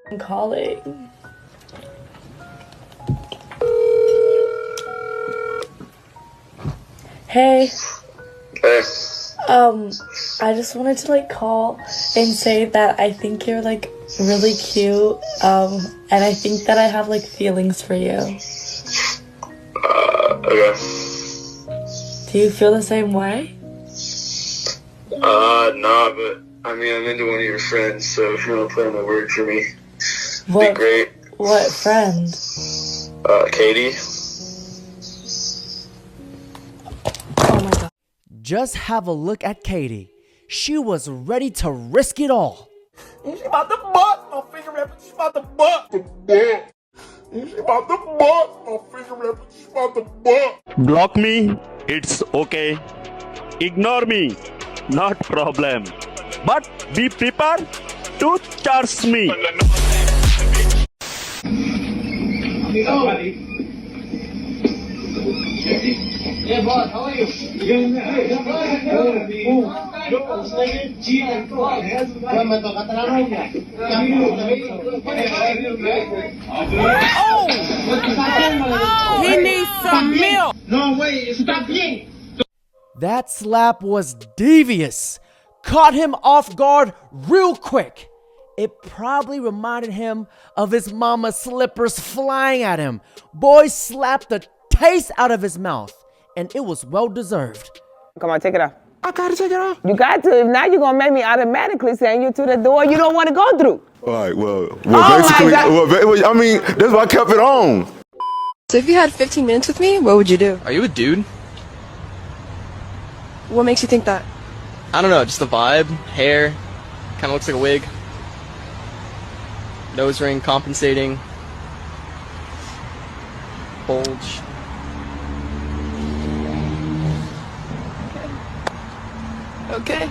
I'm calling. Hey. Hey. I just wanted to call and say that I think you're really cute. And I think that I have feelings for you. Okay. Do you feel the same way? Nah, but I'm into one of your friends, so if you want to play on the word for me, it'd be great. What friend? Katie. Oh my god. Just have a look at Katie. She was ready to risk it all. She about to bust my finger rap. She about to bust. She about to bust my finger rap. She about to bust. Block me, it's okay. Ignore me, not problem. But be prepared to charge me. Hey boss, how are you? He needs some milk. No way, stop me. That slap was devious. Caught him off guard real quick. It probably reminded him of his mama's slippers flying at him. Boy slapped the taste out of his mouth, and it was well deserved. Come on, take it off. I gotta take it off. You got to. If not, you're going to make me automatically send you to the door you don't want to go through. All right, well, my basically, I mean, that's why I kept it on. So if you had 15 minutes with me, what would you do? Are you a dude? What makes you think that? I don't know, just the vibe, hair, kind of looks like a wig. Nose ring compensating. Bulge. Okay.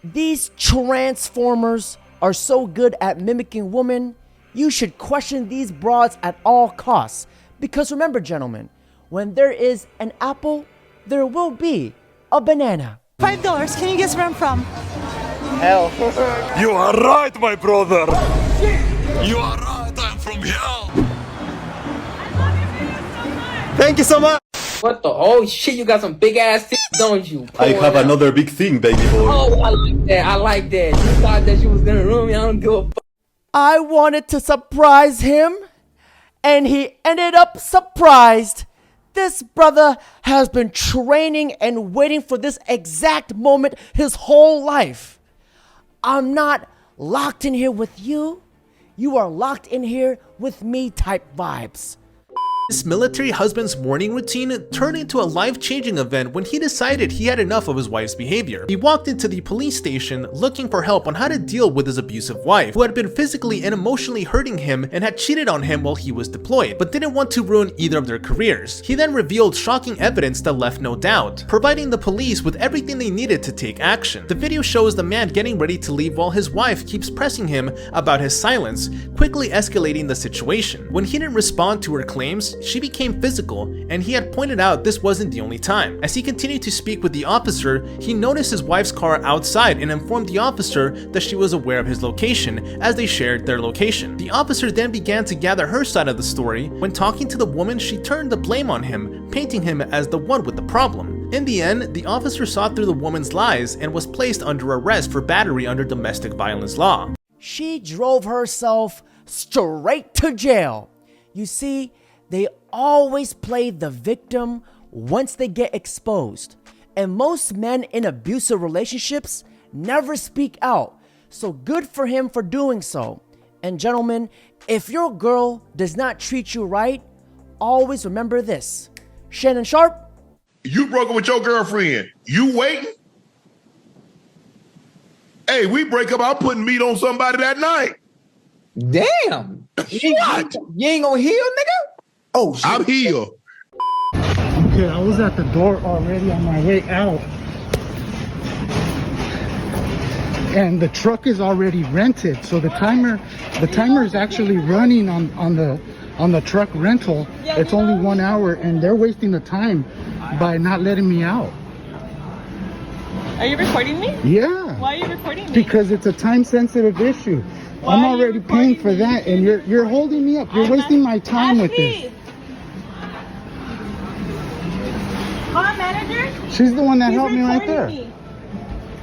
These transformers are so good at mimicking women, you should question these broads at all costs. Because remember, gentlemen, when there is an apple, there will be a banana. $5. Can you guess where I'm from? Hell. You are right, my brother. You are right, I'm from hell. Thank you so much. What the? Oh shit, you got some big ass tits, don't you? I have another big thing, baby boy. Oh, I like that. I like that. You thought that you was gonna ruin me. I don't give a fuck. I wanted to surprise him, and he ended up surprised. This brother has been training and waiting for this exact moment his whole life. I'm not locked in here with you. You are locked in here with me type vibes. This military husband's morning routine turned into a life-changing event when he decided he had enough of his wife's behavior. He walked into the police station looking for help on how to deal with his abusive wife, who had been physically and emotionally hurting him and had cheated on him while he was deployed, but didn't want to ruin either of their careers. He then revealed shocking evidence that left no doubt, providing the police with everything they needed to take action. The video shows the man getting ready to leave while his wife keeps pressing him about his silence, quickly escalating the situation. When he didn't respond to her claims, she became physical, and he had pointed out this wasn't the only time. As he continued to speak with the officer, he noticed his wife's car outside and informed the officer that she was aware of his location as they shared their location. The officer then began to gather her side of the story. When talking to the woman, she turned the blame on him, painting him as the one with the problem. In the end, the officer saw through the woman's lies and was placed under arrest for battery under domestic violence law. She drove herself straight to jail. You see, they always play the victim once they get exposed. And most men in abusive relationships never speak out. So good for him for doing so. And gentlemen, if your girl does not treat you right, always remember this. Shannon Sharp? You broke up with your girlfriend. You waiting? Hey, we break up, I'm putting meat on somebody that night. Damn. What? You ain't gonna heal, nigga? Oh, shit. I'm here. Okay, I was at the door already on my way out. And the truck is already rented. So the timer is actually running on the truck rental. It's only 1 hour and they're wasting the time by not letting me out. Are you recording me? Yeah. Why are you recording me? Because it's a time-sensitive issue. Why I'm are you already paying for that, and you're holding me up. You're wasting my time with this. Call a manager. She's the one that helped me right there.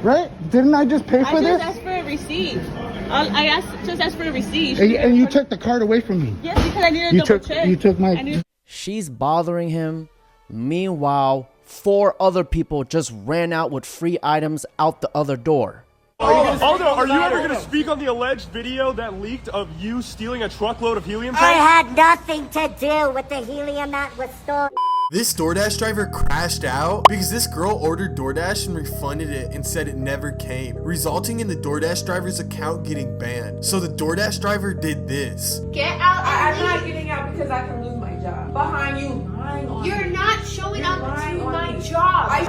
Right? Didn't I just pay for this? I just asked for a receipt. I just asked for a receipt. And you took the card away from me. Yes, because I needed to double check. You took my... She's bothering him. Meanwhile, 4 other people just ran out with free items out the other door. Are you ever going to speak on the alleged video that leaked of you stealing a truckload of helium tanks? I had nothing to do with the helium that was stolen. This DoorDash driver crashed out because this girl ordered DoorDash and refunded it and said it never came, resulting in the DoorDash driver's account getting banned. So the DoorDash driver did this. Get out. I'm not getting out because I can lose my job. Behind you lying on You're me. not showing up to my job. I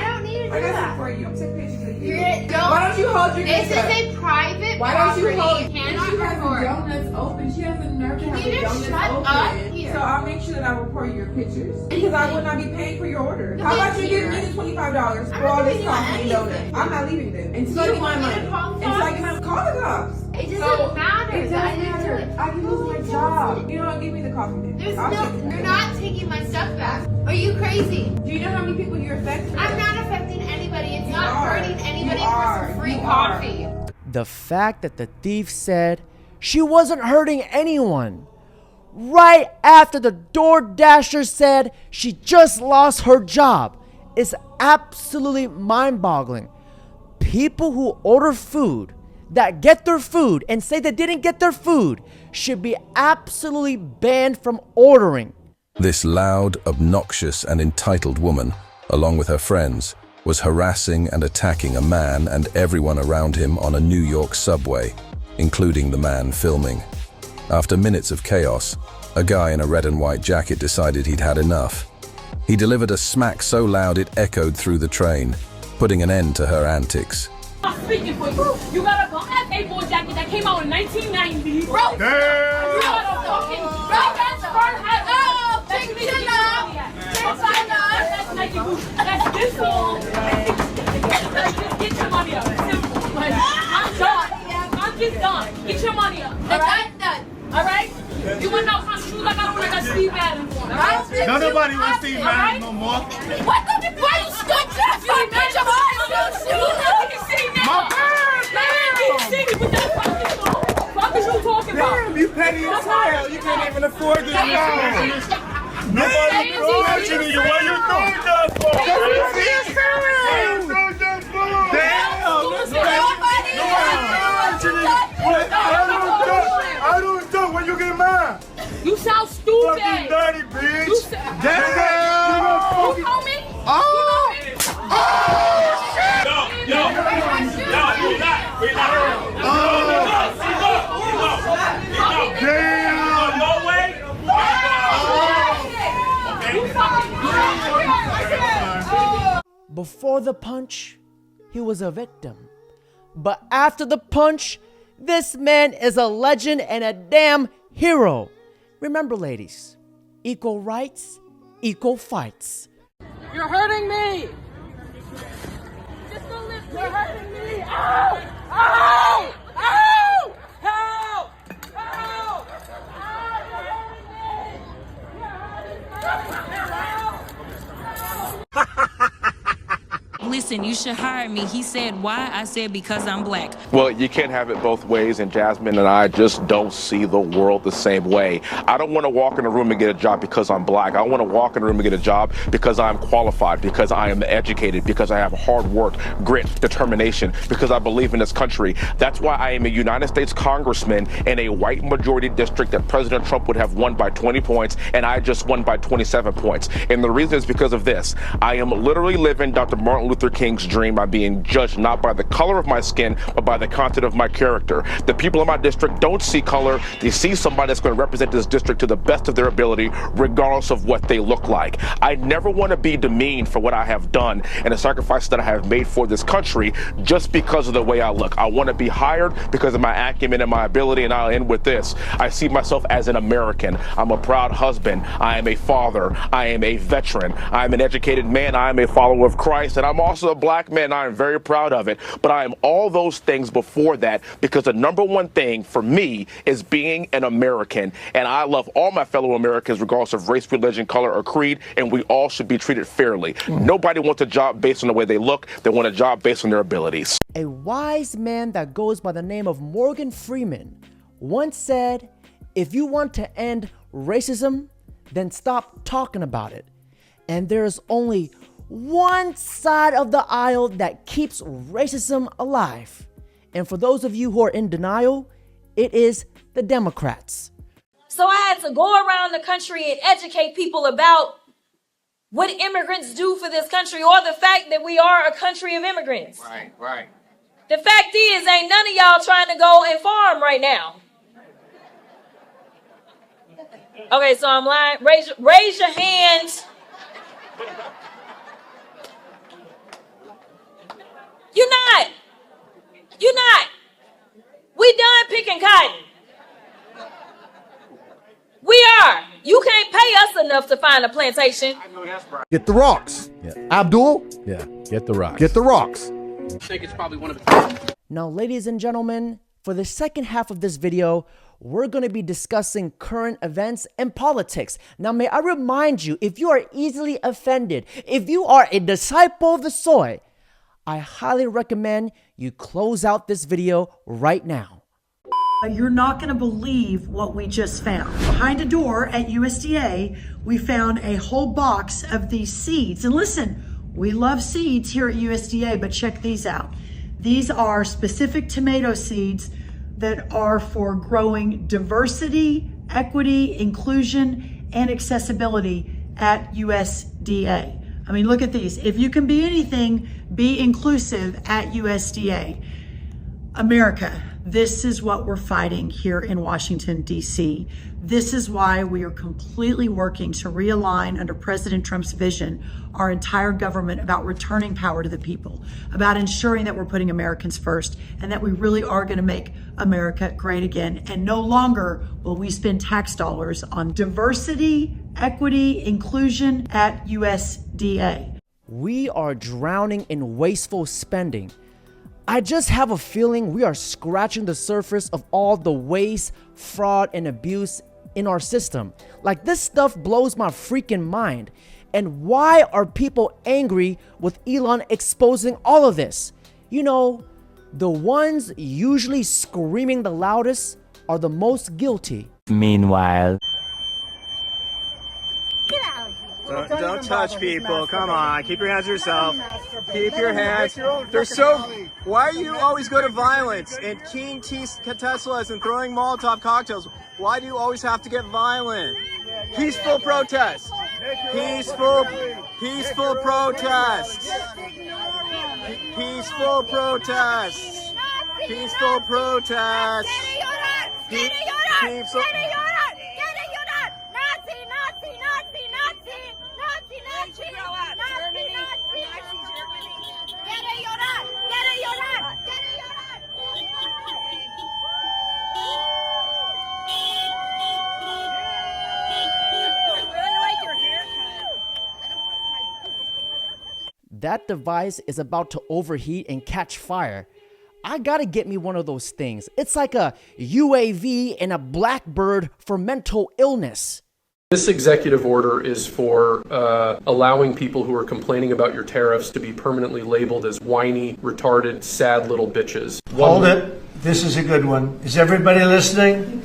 don't need to do that. For you. I'm taking pictures of you. Why don't you hold your This is a private Why don't you hold? property. She has the donuts open. She has the nerve to have the donuts open. So I'll make sure that I report your pictures because I would not be paying for your order. How about you give me the $25 for all this coffee and donuts? I'm not leaving them until I get my money. Until I get my call the cops. It doesn't matter. It doesn't matter. I can lose my job. You know what? Give me the coffee then. You're not taking my stuff back. Are you crazy? Do you know how many people you're affecting? I'm not affecting anybody. It's not hurting anybody for some free coffee. The fact that the thief said she wasn't hurting anyone right after the DoorDasher said she just lost her job is absolutely mind-boggling. People who order food, that get their food and say they didn't get their food, should be absolutely banned from ordering. This loud, obnoxious, and entitled woman, along with her friends, was harassing and attacking a man and everyone around him on a New York subway, including the man filming. After minutes of chaos, a guy in a red and white jacket decided he'd had enough. He delivered a smack so loud it echoed through the train, putting an end to her antics. I'm speaking for you. You got a black A4 jacket that came out in 1990. Bro, you got a fucking that's front hat. Oh, that's Nike boots. That's this long. Get your money up. Simple. I'm done. I'm just done. Get your money up. All right? All right? You want out my shoes like I don't want to Steve Madden. No, nobody wants Steve Madden no more. What the? Why you stuck to that fucking bitch? I'm on shoes. Let me see now. My bad, Let me see what that fucking song. What is you talking about? Damn, you petty as hell. You can't even afford this now. Nobody is watching you. What you doing that for? I don't do. When you get mad. You sound stupid. Fucking dirty bitch. You sound. Damn. You know me? Oh. Oh shit. Yo, damn. No way. Before the punch, he was a victim. But after the punch, this man is a legend and a damn hero. Remember, ladies, equal rights, equal fights. You're hurting me. Just don't lift. You're hurting me. Ow! Ow! Ow! Help! Help! Listen, you should hire me. He said, why? I said, because I'm black. Well, you can't have it both ways, and Jasmine and I just don't see the world the same way. I don't want to walk in a room and get a job because I'm black. I want to walk in a room and get a job because I'm qualified, because I am educated, because I have hard work, grit, determination, because I believe in this country. That's why I am a United States congressman in a white majority district that President Trump would have won by 20 points, and I just won by 27 points. And the reason is because of this. I am literally living Dr. Martin Luther Luther King's dream. I'm being judged not by the color of my skin, but by the content of my character. The people in my district don't see color. They see somebody that's going to represent this district to the best of their ability, regardless of what they look like. I never want to be demeaned for what I have done and the sacrifices that I have made for this country just because of the way I look. I want to be hired because of my acumen and my ability, and I'll end with this. I see myself as an American. I'm a proud husband. I am a father. I am a veteran. I'm an educated man. I am a follower of Christ, and I'm also a black man. I am very proud of it. But I am all those things before that, because the number one thing for me is being an American. And I love all my fellow Americans, regardless of race, religion, color, or creed, and we all should be treated fairly. Nobody wants a job based on the way they look. They want a job based on their abilities. A wise man that goes by the name of Morgan Freeman once said, if you want to end racism, then stop talking about it. And there's only one side of the aisle that keeps racism alive. And for those of you who are in denial, it is the Democrats. So I had to go around the country and educate people about what immigrants do for this country, or the fact that we are a country of immigrants. Right. The fact is, ain't none of y'all trying to go and farm right now. Okay, so I'm lying. Raise your hands. You're not. We done picking cotton. We are. You can't pay us enough to find a plantation. Get the rocks. Yeah. Abdul? Yeah, get the rocks. Get the rocks. I think it's probably one of the... Now, ladies and gentlemen, for the second half of this video, we're going to be discussing current events and politics. Now, may I remind you, if you are easily offended, if you are a disciple of the soy, I highly recommend you close out this video right now. You're not going to believe what we just found. Behind a door at USDA, we found a whole box of these seeds. And listen, we love seeds here at USDA, but check these out. These are specific tomato seeds that are for growing diversity, equity, inclusion, and accessibility at USDA. I mean, look at these. If you can be anything, be inclusive at USDA. America, this is what we're fighting here in Washington, D.C. This is why we are completely working to realign under President Trump's vision our entire government about returning power to the people, about ensuring that we're putting Americans first, and that we really are going to make America great again. And no longer will we spend tax dollars on diversity, equity, inclusion at USDA. We are drowning in wasteful spending. I just have a feeling we are scratching the surface of all the waste, fraud, and abuse in our system. Like, this stuff blows my freaking mind. And why are people angry with Elon exposing all of this? You know, the ones usually screaming the loudest are the most guilty. Meanwhile. Don't touch people. Come on. Keep your hands to yourself. Keep your hands. Why are you always go to violence and keen Teslas and throwing Molotov cocktails? Why do you always have to get violent? Peaceful protests. Peaceful protests. Peaceful protests. Peaceful protests. Peaceful. That device is about to overheat and catch fire. I gotta get me one of those things. It's like a UAV and a Blackbird for mental illness. This executive order is for allowing people who are complaining about your tariffs to be permanently labeled as whiny, retarded, sad little bitches. Hold it. This is a good one. Is everybody listening?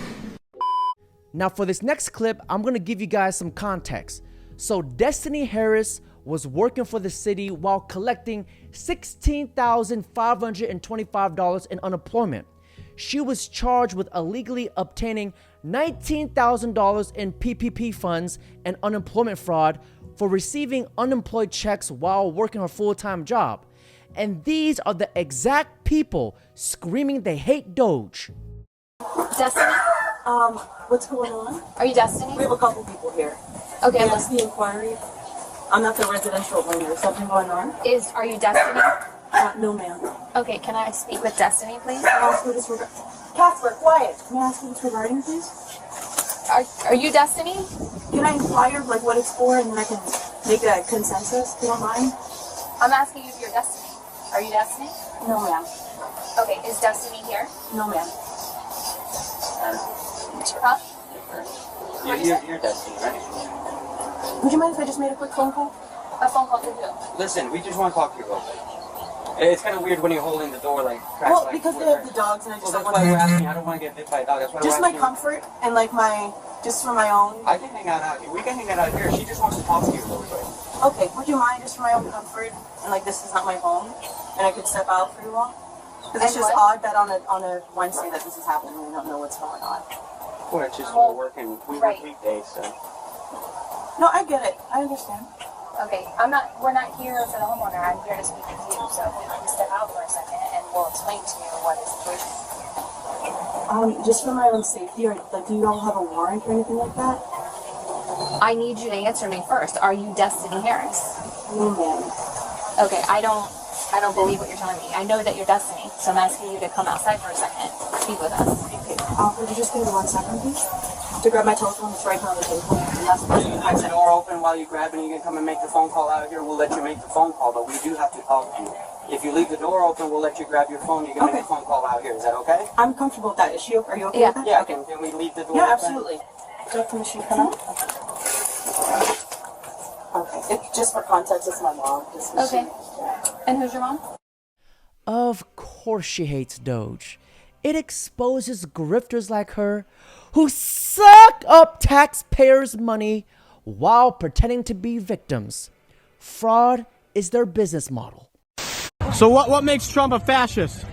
Now for this next clip, I'm gonna give you guys some context. So Destiny Harris was working for the city while collecting $16,525 in unemployment. She was charged with illegally obtaining $19,000 in PPP funds and unemployment fraud for receiving unemployed checks while working her full-time job. And these are the exact people screaming they hate Doge. Destiny? What's going on? Are you Destiny? We have a couple people here. Okay. Yes, the inquiry. I'm not the residential owner. Is something going on? Are you Destiny? No, ma'am. Okay, can I speak with Destiny, please? Casper, quiet. Can I ask what it's regarding, please? Are you Destiny? Can I inquire like what it's for, and then I can make a consensus? If you don't mind. I'm asking you if you're Destiny. Are you Destiny? No, ma'am. Okay, is Destiny here? No, ma'am. Huh? You're Destiny, right? Would you mind if I just made a quick phone call? A phone call to who? Listen, we just want to talk to you real quick. It's kind of weird when you're holding the door like cracked. Well, because they have the dogs, and I just that's don't why want we're asking. I don't want to get bit by a dog. That's why just we're my asking. comfort and like just for my own. I can hang out here. We can hang out here. She just wants to talk to you a little bit. Okay, would you mind just for my own comfort, and like this is not my home, and I could step out for you all? Because it's just odd that on a Wednesday that this is happening, we don't know what's going on. Well, it's just we're working. We work weekdays, so. No, I get it. I understand. Okay, we're not here for the homeowner. I'm here to speak with you. So if you can step out for a second and we'll explain to you what is the case. Just for my own safety, or like, do you all have a warrant or anything like that? I need you to answer me first. Are you Destiny Harris? No, ma'am. Okay, I don't believe what you're telling me. I know that you're Destiny, so I'm asking you to come outside for a second, speak with us. Okay. Would you just give me 1 second, please? To grab my telephone, it's right here on the table. And that's You leave the door open while you grab it and you can come and make the phone call out here. We'll let you make the phone call, but we do have to talk to you. If you leave the door open, we'll let you grab your phone. You can make the phone call out here. Is that okay? I'm comfortable with that. Are you okay with that? Yeah, can we leave the door Yeah, open? absolutely. Do you have permission to come out? Okay. Just for context, it's my mom. Okay. And who's your mom? Of course she hates Doge. It exposes grifters like her who suck up taxpayers' money while pretending to be victims. Fraud is their business model. So what makes Trump a fascist?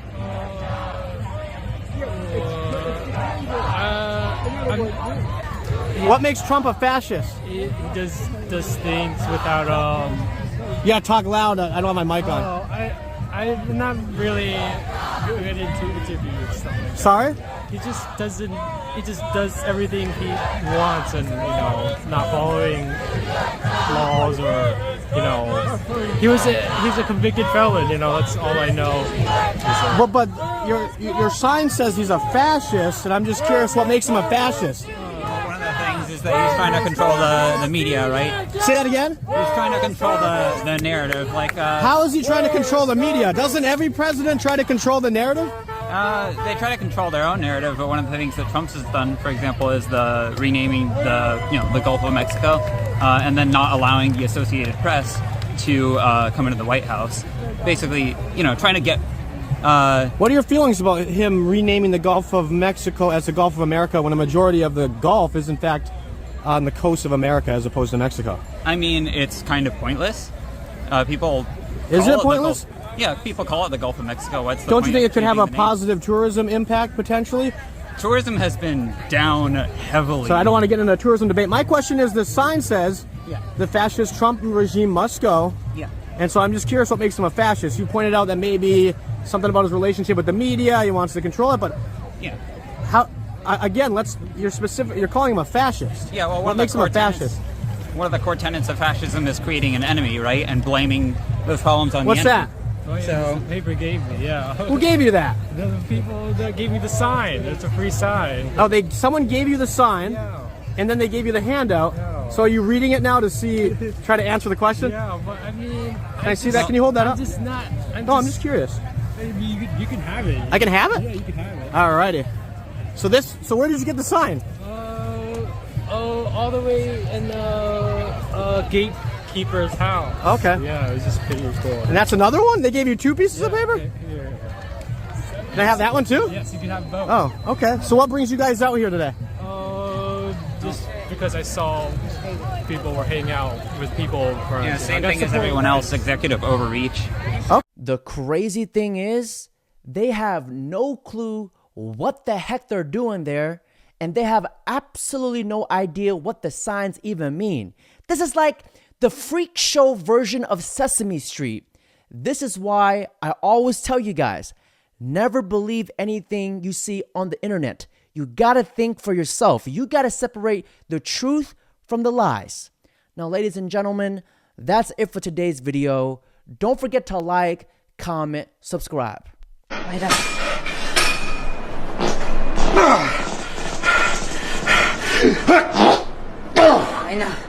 What makes Trump a fascist? He does things without Yeah, talk loud. I don't have my mic on. I'm not really good into interviews stuff like that. Sorry? He just does everything he wants and, not following laws or, he's a convicted felon, that's all I know. But your sign says he's a fascist, and I'm just curious what makes him a fascist. One of the things is that he's trying to control the media, right? Say that again? He's trying to control the narrative. How is he trying to control the media? Doesn't every president try to control the narrative? They try to control their own narrative, but one of the things that Trump has done, for example, is the renaming the Gulf of Mexico, and then not allowing the Associated Press to come into the White House. Basically, trying to get. What are your feelings about him renaming the Gulf of Mexico as the Gulf of America when a majority of the Gulf is in fact on the coast of America as opposed to Mexico? I mean, it's kind of pointless. People. Is it pointless? Yeah, people call it the Gulf of Mexico. What's the Don't point you think it could have a name? positive tourism impact potentially? Tourism has been down heavily. So I don't want to get into a tourism debate. My question is, the sign says the fascist Trump regime must go. Yeah. And so I'm just curious what makes him a fascist. You pointed out that maybe something about his relationship with the media, he wants to control it, but yeah. How? Again, you're calling him a fascist. Yeah, well, what makes him a fascist? One of the core tenets of fascism is creating an enemy, right, and blaming those problems on What's the enemy. that? Oh, yeah, So the paper gave me, yeah. Who gave you that? The people that gave me the sign. It's a free sign. Oh, someone gave you the sign, and then they gave you the handout. No. So are you reading it now to try to answer the question? Yeah, but I mean... Can I see that? Can you hold that up? I'm just not... I'm just curious. You can have it. I can have it? Yeah, you can have it. Alrighty. So where did you get the sign? All the way in gatekeeper's house. Okay. Yeah, it was just pretty cool. And that's another one? They gave you 2 pieces of paper? Yeah. Can I have that one too? Yes, you can have both. Oh, okay. So what brings you guys out here today? Just because I saw people were hanging out with people. Same thing as everyone else, executive overreach. Oh. The crazy thing is, they have no clue what the heck they're doing there, and they have absolutely no idea what the signs even mean. This is like the freak show version of Sesame Street. This is why I always tell you guys, never believe anything you see on the internet. You gotta think for yourself. You gotta separate the truth from the lies. Now, ladies and gentlemen, that's it for today's video. Don't forget to like, comment, subscribe. Right up. I know.